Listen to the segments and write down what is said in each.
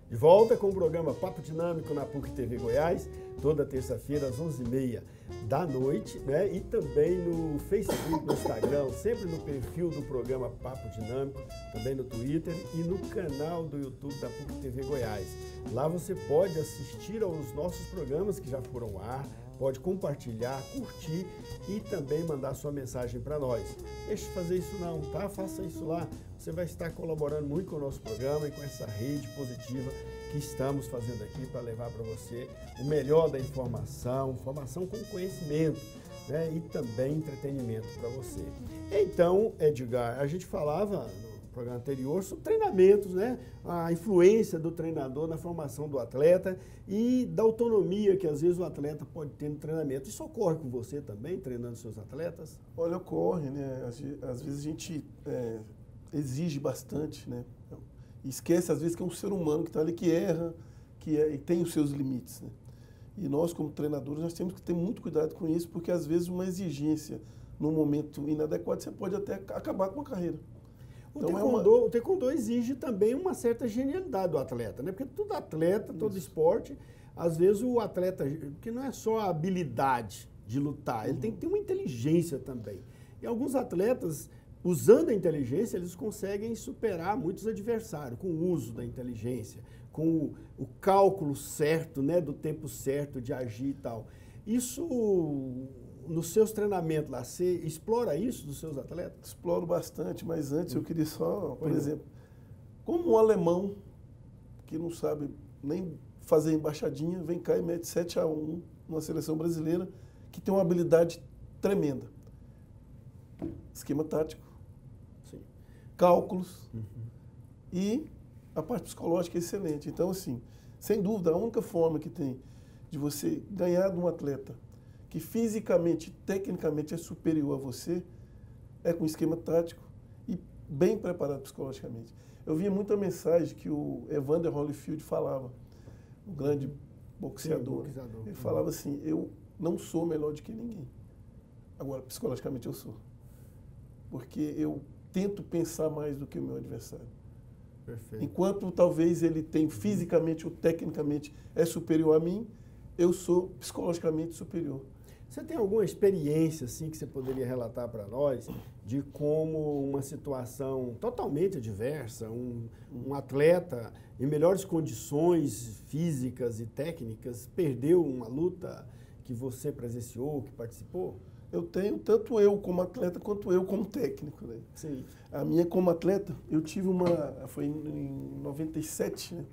De volta com o programa Papo Dinâmico na PUC TV Goiás, toda terça-feira às 11h30 da noite, né? E também no Facebook, no Instagram, sempre no perfil do programa Papo Dinâmico, também no Twitter e no canal do YouTube da PUC TV Goiás. Lá você pode assistir aos nossos programas que já foram ao ar, pode compartilhar, curtir e também mandar sua mensagem para nós. Deixe de fazer isso não, tá? Faça isso lá. Você vai estar colaborando muito com o nosso programa e com essa rede positiva que estamos fazendo aqui para levar para você o melhor da informação, informação com conhecimento, né? E também entretenimento para você. Então, Edgar, a gente falava no programa anterior sobre treinamentos, né? A influência do treinador na formação do atleta e da autonomia que às vezes o atleta pode ter no treinamento. Isso ocorre com você também, treinando seus atletas? Olha, ocorre, né? Às vezes a gente exige bastante, né? E esquece às vezes que é um ser humano que está ali, que erra, e tem os seus limites, né? E nós, como treinadores, nós temos que ter muito cuidado com isso, porque às vezes uma exigência num momento inadequado, você pode até acabar com a carreira. O taekwondo exige também uma certa genialidade do atleta, né? Porque todo atleta, todo esporte, às vezes o atleta, que não é só a habilidade de lutar, ele tem que ter uma inteligência também. E alguns atletas, usando a inteligência, eles conseguem superar muitos adversários com o uso da inteligência, com o cálculo certo, né, do tempo certo de agir e tal. Isso, nos seus treinamentos lá, você explora isso dos seus atletas? Exploro bastante, mas antes eu queria só, por exemplo, como um alemão que não sabe nem fazer embaixadinha, vem cá e mete 7-1 numa seleção brasileira que tem uma habilidade tremenda. Esquema tático, sim, cálculos e a parte psicológica é excelente. Então, assim, sem dúvida, a única forma que tem de você ganhar de um atleta que fisicamente, tecnicamente é superior a você, é com esquema tático e bem preparado psicologicamente. Eu via muita mensagem que o Evander Holyfield falava, um grande boxeador. Sim, boxeador. Ele falava assim, eu não sou melhor do que ninguém. Agora, psicologicamente eu sou. Porque eu tento pensar mais do que o meu adversário. Perfeito. Enquanto talvez ele tem fisicamente ou tecnicamente é superior a mim, eu sou psicologicamente superior. Você tem alguma experiência assim que você poderia relatar para nós de como uma situação totalmente adversa, um atleta em melhores condições físicas e técnicas perdeu uma luta que você presenciou, que participou? Eu tenho, tanto eu como atleta, quanto eu como técnico, né? Sim. A minha como atleta, eu tive foi em 97, né?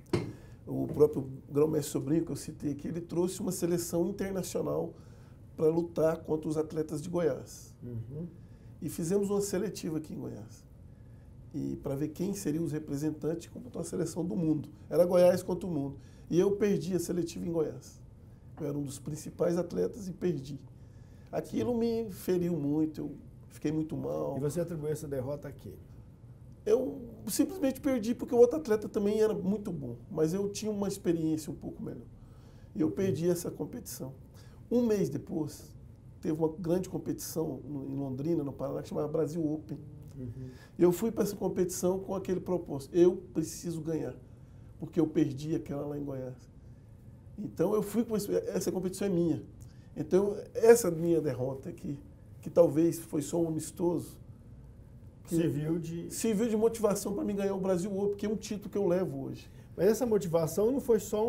O próprio Grão-Mestre Sobrinho, que eu citei aqui, ele trouxe uma seleção internacional para lutar contra os atletas de Goiás. E fizemos uma seletiva aqui em Goiás. E para ver quem seriam os representantes contra a seleção do mundo. Era Goiás contra o mundo. E eu perdi a seletiva em Goiás. Eu era um dos principais atletas e perdi. Aquilo me feriu muito, eu fiquei muito mal. E você atribuiu essa derrota a quê? Eu simplesmente perdi porque o outro atleta também era muito bom, mas eu tinha uma experiência um pouco melhor. E eu perdi essa competição. Um mês depois, teve uma grande competição em Londrina, no Paraná, que chamava Brasil Open. E eu fui para essa competição com aquele propósito, eu preciso ganhar, porque eu perdi aquela lá em Goiás. Então eu fui com essa competição é minha. Então essa minha derrota aqui, que talvez foi só um amistoso, serviu de motivação para mim ganhar o Brasil Open, que é um título que eu levo hoje. Mas essa motivação não foi só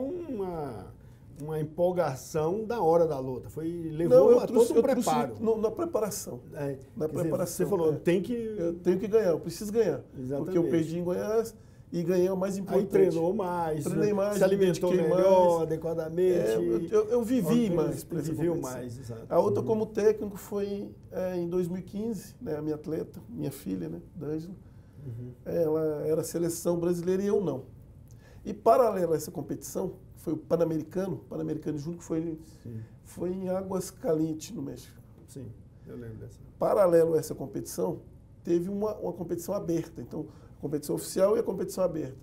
uma empolgação da hora da luta, levou a todo um preparo. Na preparação. Na preparação. Você falou, eu tenho que ganhar, eu preciso ganhar. Exatamente. Porque eu perdi em Goiás e ganhei o mais importante. Aí treinou mais, treinei mais, se alimentou melhor, adequadamente. Eu vivi mais. Viveu mais, exato. A outra como técnico foi em 2015, né, a minha atleta, minha filha, né, D'Angela. Ela era seleção brasileira e eu não. E paralelo a essa competição, foi o Pan-Americano Júnior, que foi em Águas Calientes, no México. Sim, eu lembro dessa. Paralelo a essa competição, teve uma competição aberta. Então, a competição oficial e a competição aberta.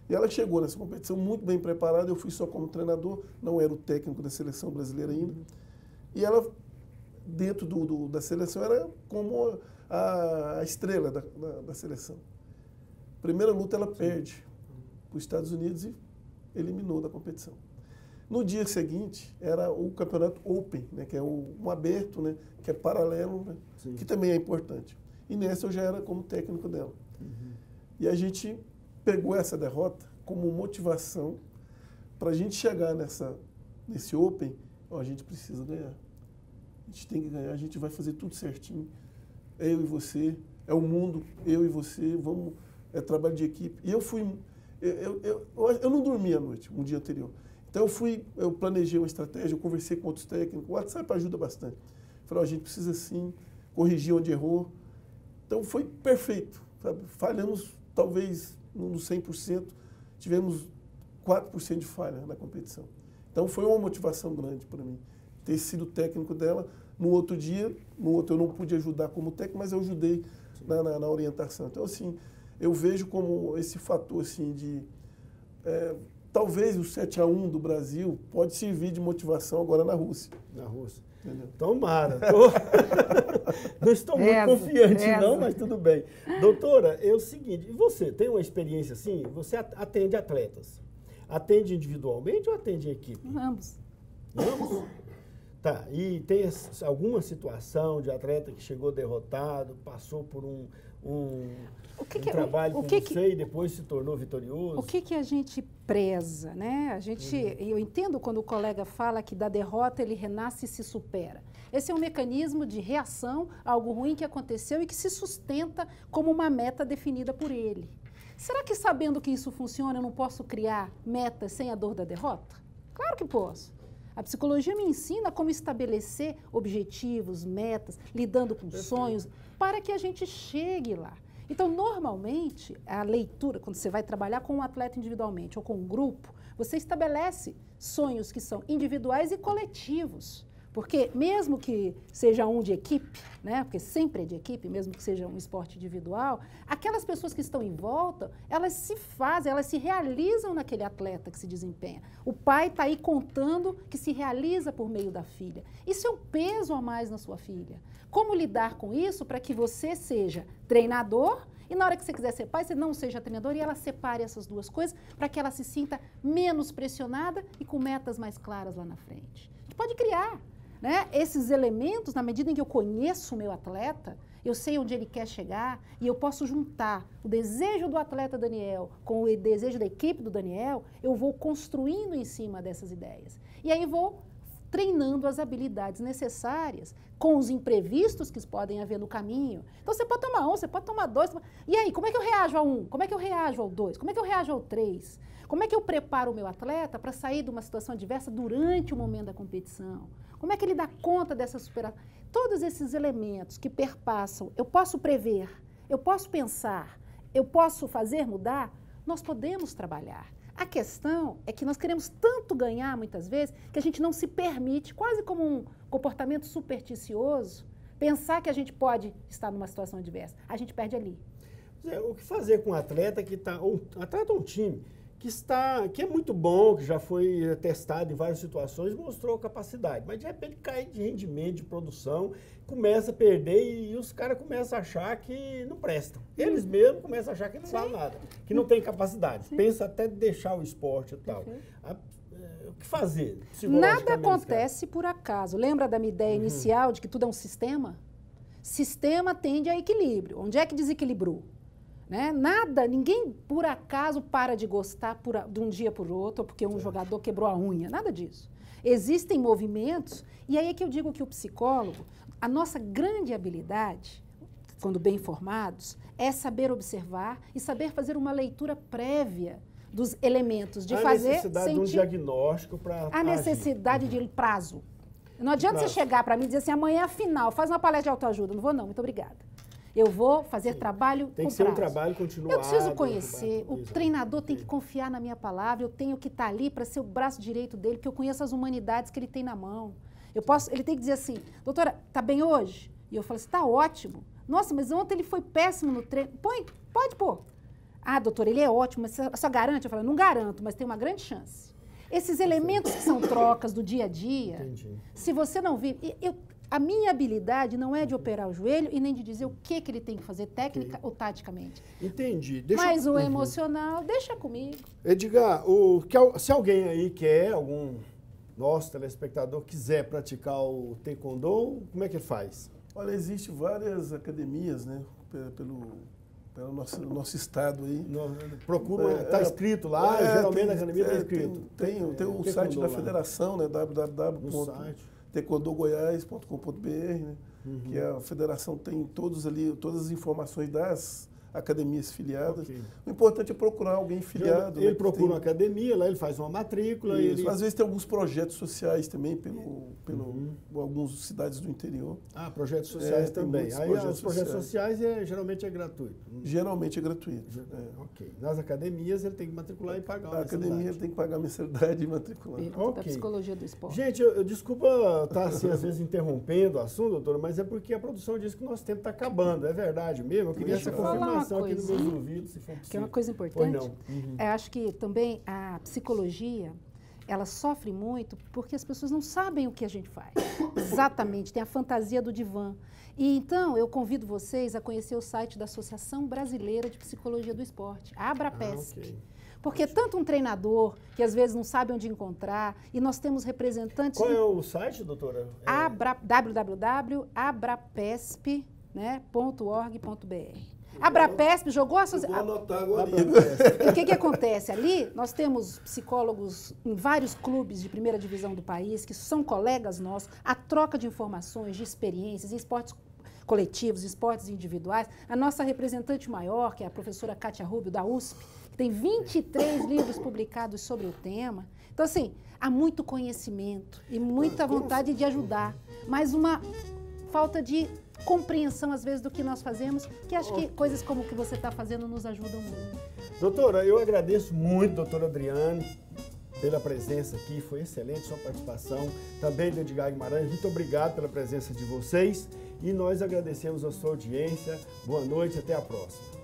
E ela chegou nessa competição muito bem preparada, eu fui só como treinador, não era o técnico da seleção brasileira ainda. E ela, dentro da seleção, era como a estrela da seleção. Primeira luta ela perde para os Estados Unidos e eliminou da competição. No dia seguinte, era o campeonato Open, né, que é um aberto, né, que é paralelo, né, que também é importante. E nessa eu já era como técnico dela. E a gente pegou essa derrota como motivação para a gente chegar nesse Open. Ó, a gente precisa ganhar. A gente tem que ganhar, a gente vai fazer tudo certinho. É eu e você, é o mundo, eu e você, vamos, é trabalho de equipe. E eu não dormi à noite, um dia anterior. Então eu planejei uma estratégia, eu conversei com outros técnicos, o WhatsApp ajuda bastante. Falei, ó, a gente precisa sim corrigir onde errou. Então foi perfeito, sabe? Falhamos talvez no 100%, tivemos 4% de falha na competição. Então foi uma motivação grande para mim, ter sido técnico dela. No outro dia, eu não pude ajudar como técnico, mas eu ajudei na orientação. Então, assim, eu vejo como esse fator, assim, de... talvez o 7-1 do Brasil pode servir de motivação agora na Rússia. Na Rússia. Entendeu? Tomara. Não estou muito confiante, não, mas tudo bem. Doutora, é o seguinte, você tem uma experiência assim? Você atende atletas. Atende individualmente ou atende em equipe? Ambos. Ambos? Tá, e tem alguma situação de atleta que chegou derrotado, passou por um trabalho com você e depois se tornou vitorioso? O que a gente preza, né? Eu entendo quando o colega fala que da derrota ele renasce e se supera. Esse é um mecanismo de reação a algo ruim que aconteceu e que se sustenta como uma meta definida por ele. Será que sabendo que isso funciona eu não posso criar metas sem a dor da derrota? Claro que posso. A psicologia me ensina como estabelecer objetivos, metas, lidando com sonhos, para que a gente chegue lá. Então, normalmente, a leitura, quando você vai trabalhar com um atleta individualmente ou com um grupo, você estabelece sonhos que são individuais e coletivos. Porque mesmo que seja um de equipe, né, porque sempre é de equipe, mesmo que seja um esporte individual, aquelas pessoas que estão em volta, elas se realizam naquele atleta que se desempenha. O pai está aí contando que se realiza por meio da filha. Isso é um peso a mais na sua filha. Como lidar com isso para que você seja treinador e na hora que você quiser ser pai, você não seja treinador e ela separe essas duas coisas para que ela se sinta menos pressionada e com metas mais claras lá na frente. A gente pode criar, né, esses elementos, na medida em que eu conheço o meu atleta, eu sei onde ele quer chegar e eu posso juntar o desejo do atleta Daniel com o desejo da equipe do Daniel, eu vou construindo em cima dessas ideias. E aí vou treinando as habilidades necessárias com os imprevistos que podem haver no caminho. Então, você pode tomar um, você pode tomar dois. E aí, como é que eu reajo ao 1? Como é que eu reajo ao 2? Como é que eu reajo ao 3? Como é que eu preparo o meu atleta para sair de uma situação adversa durante o momento da competição? Como é que ele dá conta dessa superação? Todos esses elementos que perpassam, eu posso prever, eu posso pensar, eu posso fazer mudar, nós podemos trabalhar. A questão é que nós queremos tanto ganhar, muitas vezes, que a gente não se permite, quase como um comportamento supersticioso, pensar que a gente pode estar numa situação adversa. A gente perde ali. O que fazer com um atleta que está, um atleta ou um time, que é muito bom, que já foi testado em várias situações, mostrou capacidade, mas de repente cai de rendimento, de produção, começa a perder e os caras começam a achar que não prestam. Eles mesmos começam a achar que não valem nada, que não tem capacidade. Pensa até de deixar o esporte e tal. O que fazer? Nada acontece por acaso. Lembra da minha ideia inicial de que tudo é um sistema? Sistema tende a equilíbrio. Onde é que desequilibrou? Né? Ninguém por acaso para de gostar de um dia por outro, porque um jogador quebrou a unha, nada disso. Existem movimentos, e aí é que eu digo que o psicólogo, a nossa grande habilidade, quando bem informados, é saber observar e saber fazer uma leitura prévia dos elementos, de fazer... A necessidade de um diagnóstico para a necessidade de prazo. Não adianta você chegar para mim e dizer assim, amanhã é a final, faz uma palestra de autoajuda. Não vou não, muito obrigada. Eu vou fazer trabalho com prazo. Tem que ser um trabalho continuado. Eu preciso conhecer, o treinador tem que confiar na minha palavra, eu tenho que estar ali para ser o braço direito dele, porque eu conheço as humanidades que ele tem na mão. Ele tem que dizer assim, doutora, tá bem hoje? E eu falo assim, tá ótimo. Nossa, mas ontem ele foi péssimo no treino. Pode pôr. Ah, doutora, ele é ótimo, mas você só garante? Eu falo, não garanto, mas tem uma grande chance. Esses elementos que são trocas do dia a dia, se você não vive... A minha habilidade não é de operar o joelho e nem de dizer o que ele tem que fazer técnica ou taticamente. Entendi. Mas o emocional, deixa comigo. Edgar, se alguém aí quer, algum nosso telespectador quiser praticar o taekwondo, como é que faz? Olha, existem várias academias, né, pelo nosso estado aí. Procura, está escrito lá, geralmente na academia está escrito. Tem o site da federação, né, www.taekwondogoias.com.br, né, que a federação tem todas as informações das academias filiadas. Okay. O importante é procurar alguém filiado. Ele procura uma academia, lá ele faz uma matrícula. Às vezes tem alguns projetos sociais também, algumas cidades do interior. Ah, projetos sociais também. Aí os projetos sociais geralmente é gratuito. Geralmente é gratuito. Ok. Nas academias ele tem que matricular e pagar a academia ele tem que pagar a mensalidade e matricular. Da psicologia do esporte. Gente, desculpa estar assim, às vezes interrompendo o assunto, doutora, mas é porque a produção diz que o nosso tempo está acabando. É verdade mesmo? Eu queria essa confirmação aqui nos meus ouvidos, se for possível. Que é uma coisa importante. Acho que também a psicologia, ela sofre muito porque as pessoas não sabem o que a gente faz. Exatamente, tem a fantasia do divã. E então, eu convido vocês a conhecer o site da Associação Brasileira de Psicologia do Esporte, a ABRAPESP. Porque tanto um treinador, que às vezes não sabe onde encontrar, e nós temos representantes... Qual é o site, doutora? www.abrapesp.org.br. A Abrapesp jogou a associação. Vou anotar agora. O que acontece ali? Nós temos psicólogos em vários clubes de primeira divisão do país, que são colegas nossos, a troca de informações, de experiências, em esportes coletivos, esportes individuais. A nossa representante maior, que é a professora Kátia Rubio, da USP, que tem 23 livros publicados sobre o tema. Então, assim, há muito conhecimento e muita vontade de ajudar, mas uma falta de compreensão, às vezes, do que nós fazemos, que acho que coisas como o que você está fazendo nos ajudam muito. Doutora, eu agradeço muito, doutora Adriane, pela presença aqui, foi excelente sua participação, também do Edgar Guimarães, muito obrigado pela presença de vocês e nós agradecemos a sua audiência, boa noite, até a próxima.